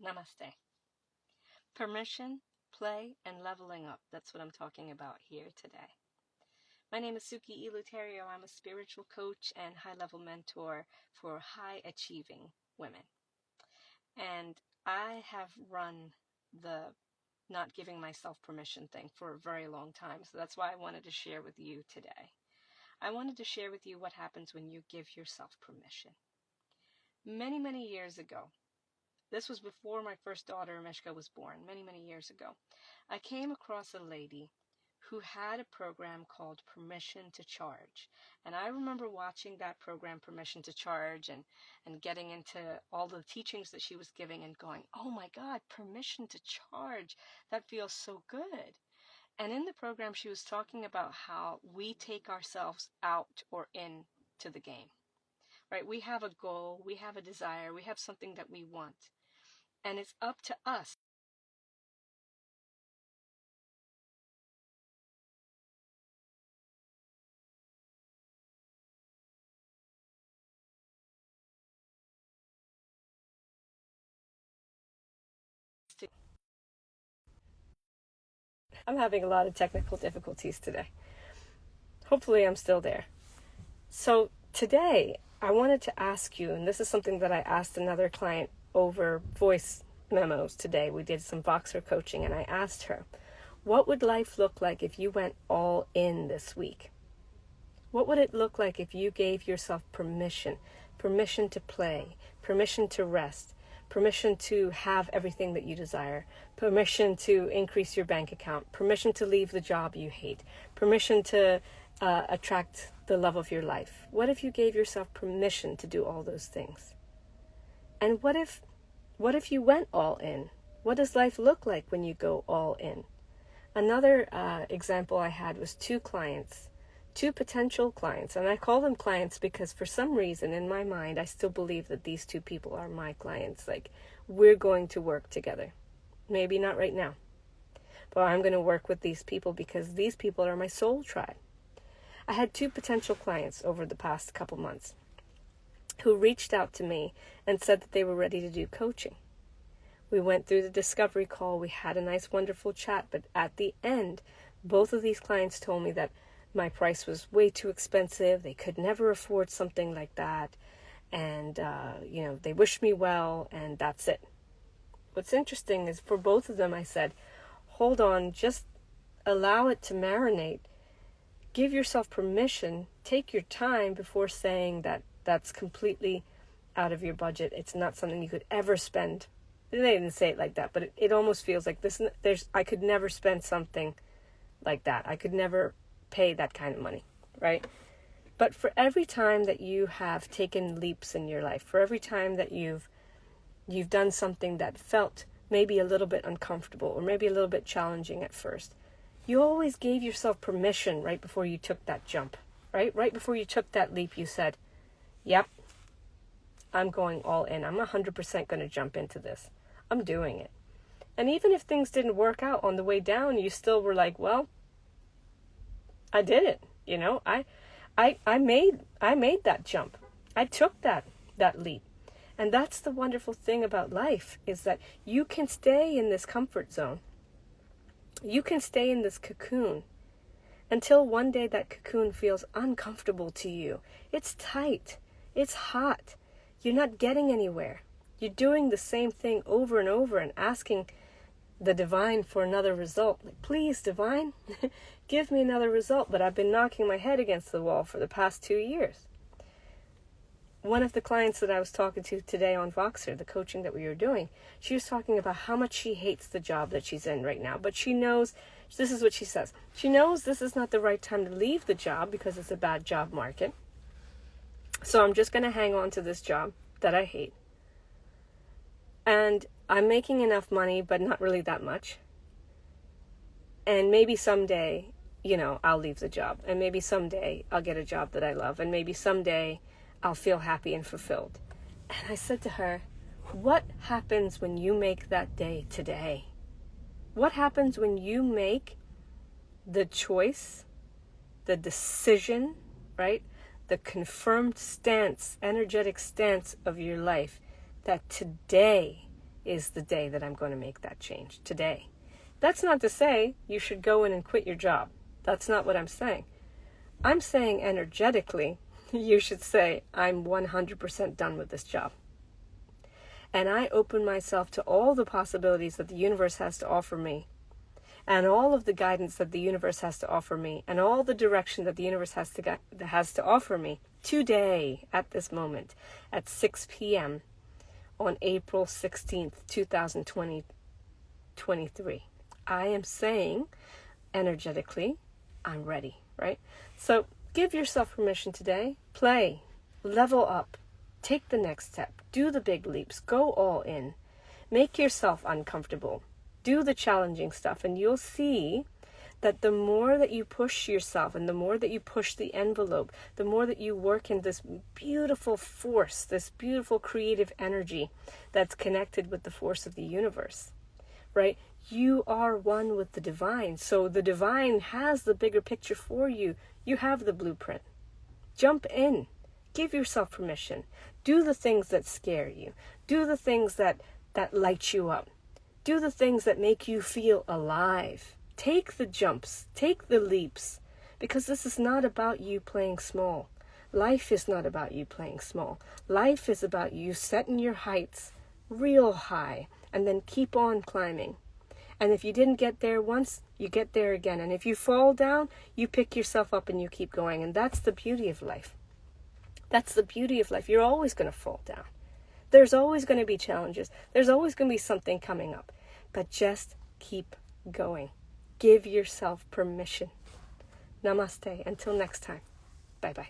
Namaste. Permission, play, and leveling up. That's what I'm talking about here today. My name is Suki Eleuterio. I'm a spiritual coach and high-level mentor for high-achieving women. And I have run the not giving myself permission thing for a very long time. So that's why I wanted to share with you today. I wanted to share with you what happens when you give yourself permission. Many, many years ago, this was before my first daughter, Meshka, was born, many, many years ago, I came across a lady who had a program called Permission to Charge. And I remember watching that program, Permission to Charge, and getting into all the teachings that she was giving and going, oh my God, permission to charge. That feels so good. And in the program, she was talking about how we take ourselves out or in to the game, right? We have a goal, we have a desire, we have something that we want. And it's up to us. I'm having a lot of technical difficulties today. Hopefully I'm still there. So today I wanted to ask you, and this is something that I asked another client over voice memos today. We did some Voxer coaching and I asked her, what would life look like if you went all in this week? What would it look like if you gave yourself permission to play, permission to rest, permission to have everything that you desire, permission to increase your bank account, permission to leave the job you hate, permission to attract the love of your life? What if you gave yourself permission to do all those things? And what if you went all in? What does life look like when you go all in? Another example I had was two potential clients, and I call them clients because for some reason in my mind I still believe that these two people are my clients. Like, we're going to work together. Maybe not right now, but I'm going to work with these people because these people are my soul tribe. I had two potential clients over the past couple months who reached out to me and said that they were ready to do coaching. We went through the discovery call, we had a nice wonderful chat, but at the end both of these clients told me that my price was way too expensive. They could never afford something like that. And, they wished me well, and that's it. What's interesting is for both of them, I said, hold on, just allow it to marinate. Give yourself permission. Take your time before saying that that's completely out of your budget. It's not something you could ever spend. They didn't say it like that, but it almost feels like this. I could never spend something like that. I could never pay that kind of money, right? But for every time that you have taken leaps in your life, for every time that you've done something that felt maybe a little bit uncomfortable or maybe a little bit challenging at first, you always gave yourself permission right before you took that jump, right? Right before you took that leap, you said, yep, I'm going all in. I'm 100% going to jump into this. I'm doing it. And even if things didn't work out on the way down, you still were like, well, I did it. I made that jump. I took that leap. And that's the wonderful thing about life, is that you can stay in this comfort zone. You can stay in this cocoon until one day that cocoon feels uncomfortable to you. It's tight. It's hot. You're not getting anywhere. You're doing the same thing over and over and asking the divine for another result. Like, please, divine, give me another result. But I've been knocking my head against the wall for the past 2 years. One of the clients that I was talking to today on Voxer, the coaching that we were doing, she was talking about how much she hates the job that she's in right now. But she knows, this is what she says, she knows this is not the right time to leave the job because it's a bad job market. So I'm just going to hang on to this job that I hate. And I'm making enough money, but not really that much. And maybe someday, I'll leave the job. And maybe someday I'll get a job that I love. And maybe someday I'll feel happy and fulfilled. And I said to her, what happens when you make that day today? What happens when you make the choice, the decision, right? The confirmed stance, energetic stance of your life, that today is the day that I'm going to make that change. Today. That's not to say you should go in and quit your job. That's not what I'm saying. I'm saying energetically, you should say, I'm 100% done with this job. And I open myself to all the possibilities that the universe has to offer me, and all of the guidance that the universe has to offer me, and all the direction that the universe has to offer me today, at this moment, at 6 p.m. on April 16th, 2023. I am saying, energetically, I'm ready, right? So give yourself permission today. Play. Level up. Take the next step. Do the big leaps. Go all in. Make yourself uncomfortable. Do the challenging stuff, and you'll see that the more that you push yourself and the more that you push the envelope, the more that you work in this beautiful force, this beautiful creative energy that's connected with the force of the universe, right? You are one with the divine. So the divine has the bigger picture for you. You have the blueprint. Jump in. Give yourself permission. Do the things that scare you. Do the things that light you up. Do the things that make you feel alive. Take the jumps. Take the leaps. Because this is not about you playing small. Life is not about you playing small. Life is about you setting your heights real high and then keep on climbing. And if you didn't get there once, you get there again. And if you fall down, you pick yourself up and you keep going. And that's the beauty of life. That's the beauty of life. You're always going to fall down. There's always going to be challenges. There's always going to be something coming up. But just keep going. Give yourself permission. Namaste. Until next time. Bye-bye.